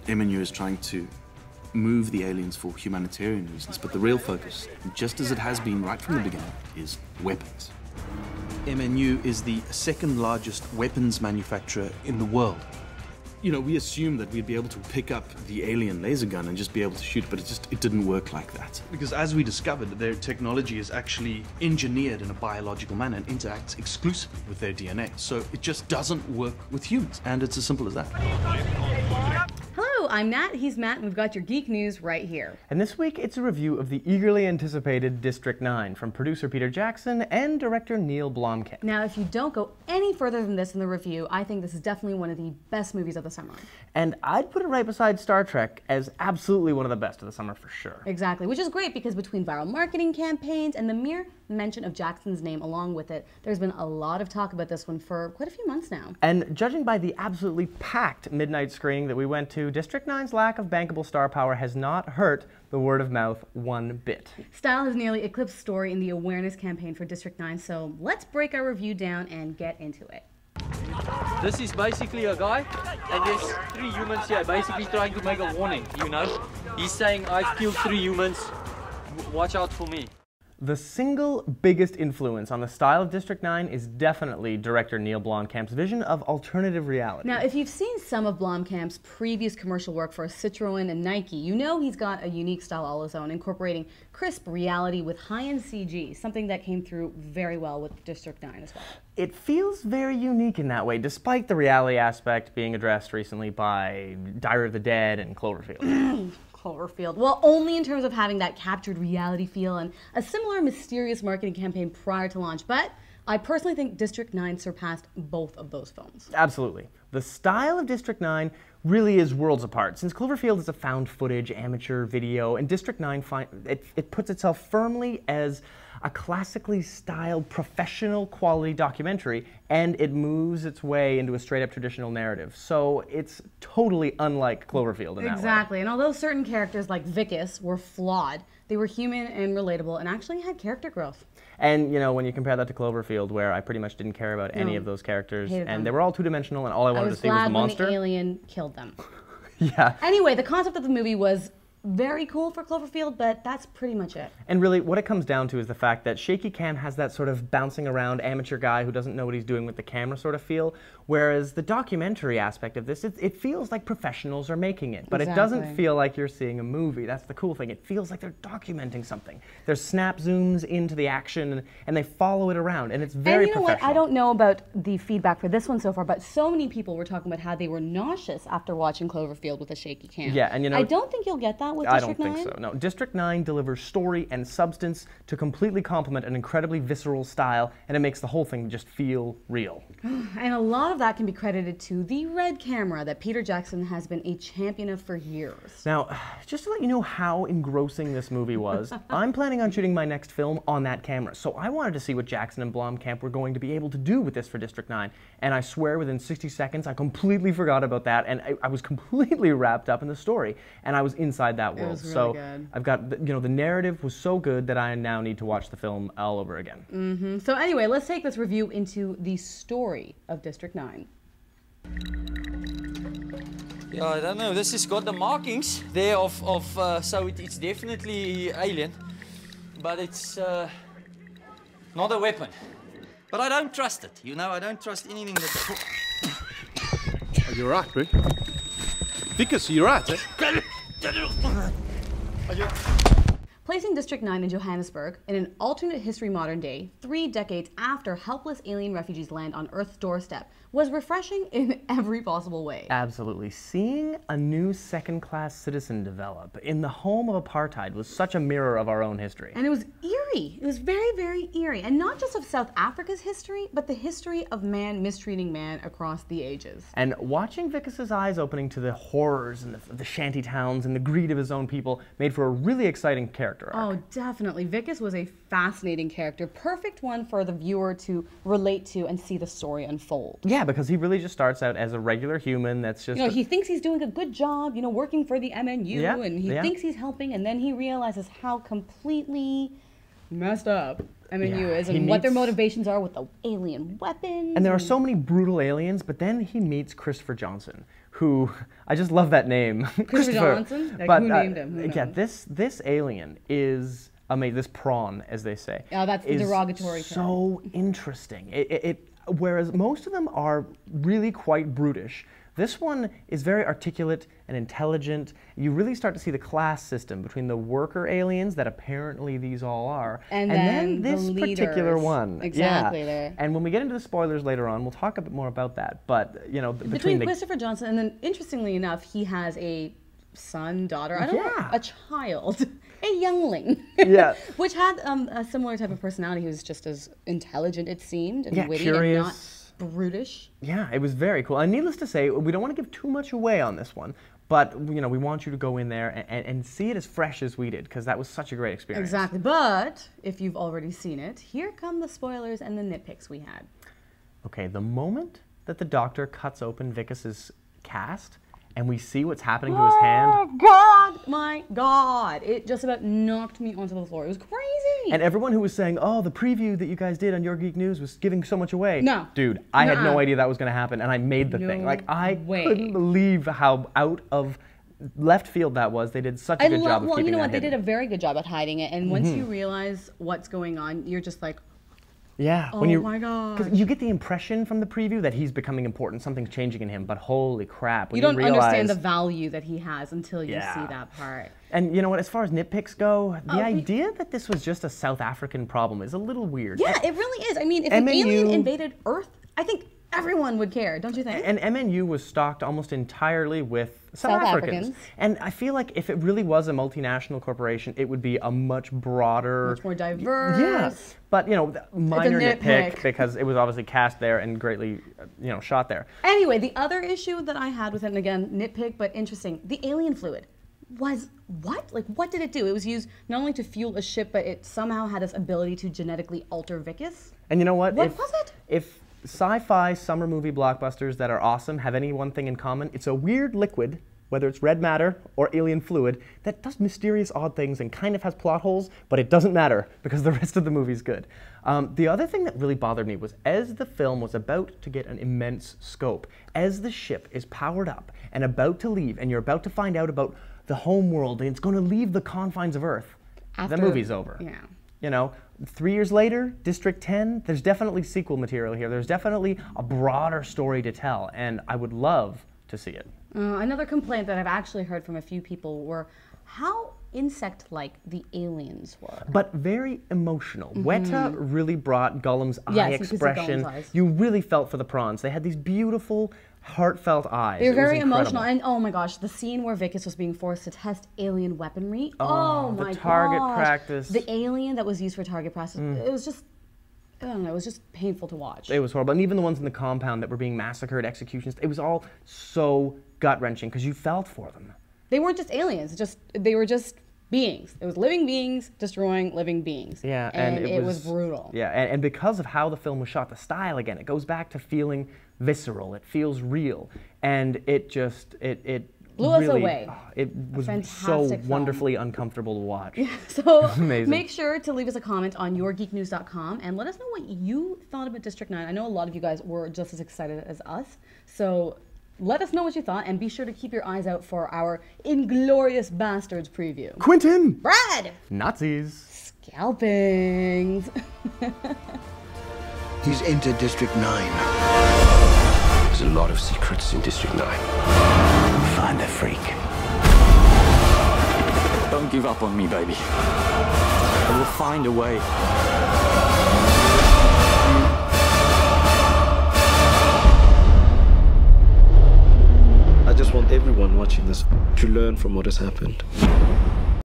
MNU is trying to move the aliens for humanitarian reasons, but the real focus, just as it has been right from the beginning, is weapons. MNU is the second largest weapons manufacturer in the world. You know, we assumed that we'd be able to pick up the alien laser gun and just be able to shoot, but it didn't work like that. Because as we discovered, their technology is actually engineered in a biological manner and interacts exclusively with their DNA. So it just doesn't work with humans, and it's as simple as that. Hello, I'm Nat, he's Matt, and we've got your geek news right here. And this week, it's a review of the eagerly anticipated District 9 from producer Peter Jackson and director Neil Blomkamp. Now, if you don't go any further than this in the review, I think this is definitely one of the best movies of the summer. And I'd put it right beside Star Trek as absolutely one of the best of the summer for sure. Exactly, which is great because between viral marketing campaigns and the mere mention of Jackson's name along with it, there's been a lot of talk about this one for quite a few months now. And judging by the absolutely packed midnight screening that we went to, District 9's lack of bankable star power has not hurt the word of mouth one bit. Style has nearly eclipsed story in the awareness campaign for District 9, so let's break our review down and get into it. This is basically a guy, and there's 3 humans here, basically trying to make a warning, you know. He's saying, I've killed 3 humans, watch out for me. The single biggest influence on the style of District 9 is definitely director Neil Blomkamp's vision of alternative reality. Now, if you've seen some of Blomkamp's previous commercial work for Citroën and Nike, you know he's got a unique style all his own, incorporating crisp reality with high-end CG, something that came through very well with District 9 as well. It feels very unique in that way, despite the reality aspect being addressed recently by Diary of the Dead and Cloverfield. Cloverfield. Well, only in terms of having that captured reality feel and a similar mysterious marketing campaign prior to launch, but I personally think District 9 surpassed both of those films. Absolutely. The style of District 9 really is worlds apart, since Cloverfield is a found footage, amateur video, and District 9 it puts itself firmly as a classically styled, professional quality documentary, and it moves its way into a straight-up traditional narrative. So it's totally unlike Cloverfield in that way. Exactly, and although certain characters like Vickus were flawed, they were human and relatable and actually had character growth. And, you know, when you compare that to Cloverfield, where I pretty much didn't care about any of those characters, and they were all two-dimensional, and all I wanted to see was the monster. I was glad when the alien killed them. Yeah. Anyway, the concept of the movie was very cool for Cloverfield, but that's pretty much it. And really, what it comes down to is the fact that Shaky Cam has that sort of bouncing around amateur guy who doesn't know what he's doing with the camera sort of feel, whereas the documentary aspect of this, it feels like professionals are making it, but it doesn't feel like you're seeing a movie. That's the cool thing. It feels like they're documenting something. There's snap zooms into the action, and they follow it around, and it's very professional. What? I don't know about the feedback for this one so far, but so many people were talking about how they were nauseous after watching Cloverfield with a shaky cam. Yeah, and you know, I don't think you'll get that with District 9. I don't think so. No, District 9 delivers story and substance to completely complement an incredibly visceral style, and it makes the whole thing just feel real. And a lot of that can be credited to the red camera that Peter Jackson has been a champion of for years. Now, just to let you know how engrossing this movie was, I'm planning on shooting my next film on that camera, so I wanted to see what Jackson and Blomkamp were going to be able to do with this for District 9, and I swear within 60 seconds I completely forgot about that, and I was completely wrapped up in the story, and I was inside that world. Really good. I've got, you know, the narrative was so good that I now need to watch the film all over again. So anyway, let's take this review into the story of District 9. Yeah, I don't know, this has got the markings there of so it's definitely alien, but it's not a weapon. But I don't trust it, you know, I don't trust anything that... Oh, you're right, bro. Vickus, you're right, eh? Placing District 9 in Johannesburg, in an alternate history modern day, 3 decades after helpless alien refugees land on Earth's doorstep, was refreshing in every possible way. Absolutely. Seeing a new second-class citizen develop in the home of apartheid was such a mirror of our own history. And it was eerie. It was very, very eerie. And not just of South Africa's history, but the history of man mistreating man across the ages. And watching Vickus's eyes opening to the horrors and the shanty towns and the greed of his own people made for a really exciting character arc. Oh, definitely. Vickus was a fascinating character. Perfect one for the viewer to relate to and see the story unfold. Yeah, because he really just starts out as a regular human that's just... You know, he thinks he's doing a good job, you know, working for the MNU, and he thinks he's helping, and then he realizes how completely messed up MNU is and what their motivations are with the alien weapons. And there are so many brutal aliens, but then he meets Christopher Johnson, who, I just love that name. Christopher Johnson? Like, But, who named him? Who yeah, knows? this alien is amazing. This prawn, as they say. Oh, that's the is derogatory term. so interesting. Whereas most of them are really quite brutish, this one is very articulate and intelligent. You really start to see the class system between the worker aliens that apparently these all are, and then this the particular leaders. one. Exactly Yeah. there. And when we get into the spoilers later on, we'll talk a bit more about that. But you know, Between Christopher Johnson and then, interestingly enough, he has a son, daughter, I don't know, a child, a youngling. Yeah. Which had a similar type of personality. He was just as intelligent, it seemed, and witty curious. and not brutish. Yeah, it was very cool. And needless to say, we don't want to give too much away on this one, but you know, we want you to go in there and see it as fresh as we did, because that was such a great experience. Exactly. But if you've already seen it, here come the spoilers and the nitpicks we had. Okay, the moment that the doctor cuts open Vickus's cast and we see what's happening to his hand. God, my God. It just about knocked me onto the floor. It was crazy. And everyone who was saying, oh, the preview that you guys did on Your Geek News was giving so much away. No. Dude, I had no idea that was going to happen, and I made the thing. Like, I couldn't believe how out of left field that was. They did such a good job of keeping Well, you know what? that They hidden. did a very good job at hiding it. And once you realize what's going on, you're just like, yeah. oh my God. Because you get the impression from the preview that he's becoming important, something's changing in him, but holy crap. When you don't realize, understand the value that he has until you see that part. And you know what, as far as nitpicks go, the idea that this was just a South African problem is a little weird. Yeah, it really is. I mean, if an alien invaded Earth, I think everyone would care, don't you think? And MNU was stocked almost entirely with South Africans. And I feel like if it really was a multinational corporation, it would be a much broader... Much more diverse. Yeah. But, you know, minor nitpick because it was obviously cast there and greatly, you know, shot there. Anyway, the other issue that I had with it, and again, nitpick, but interesting, the alien fluid was what? Like, what did it do? It was used not only to fuel a ship, but it somehow had this ability to genetically alter Vickus. And you know what? What was it? If sci-fi summer movie blockbusters that are awesome have any one thing in common, it's a weird liquid, whether it's red matter or alien fluid, that does mysterious odd things and kind of has plot holes, but it doesn't matter because the rest of the movie's good. The other thing that really bothered me was as the film was about to get an immense scope, as the ship is powered up and about to leave, and you're about to find out about the home world and it's going to leave the confines of Earth, the movie's over. Yeah. You know, 3 years later, District 10, there's definitely sequel material here. There's definitely a broader story to tell, and I would love to see it. Another complaint that I've actually heard from a few people were how insect-like the aliens were. But very emotional. Weta really brought Gollum's eye expression. Gollum's eyes. You really felt for the prawns. They had these beautiful, heartfelt eyes. They were very incredible. emotional, and oh my gosh, the scene where Vickus was being forced to test alien weaponry. Oh my gosh. the target practice. The alien that was used for target practice. It was just, I don't know, it was just painful to watch. It was horrible. And even the ones in the compound that were being massacred, executions, it was all so gut-wrenching because you felt for them. They weren't just aliens, they were just beings. It was living beings destroying living beings. Yeah, and it was brutal. Yeah, and because of how the film was shot, the style again, it goes back to feeling visceral. It feels real, and it just it blew us really, away. It was so fantastic film. wonderfully uncomfortable to watch. So Amazing. Make sure to leave us a comment on yourgeeknews.com and let us know what you thought about District 9. I know a lot of you guys were just as excited as us, so let us know what you thought, and be sure to keep your eyes out for our Inglourious Bastards preview. Quentin! Brad! Nazis! Scalpings! He's entered District 9. There's a lot of secrets in District 9. Find the freak. Don't give up on me, baby. I will find a way. I just want everyone watching this to learn from what has happened.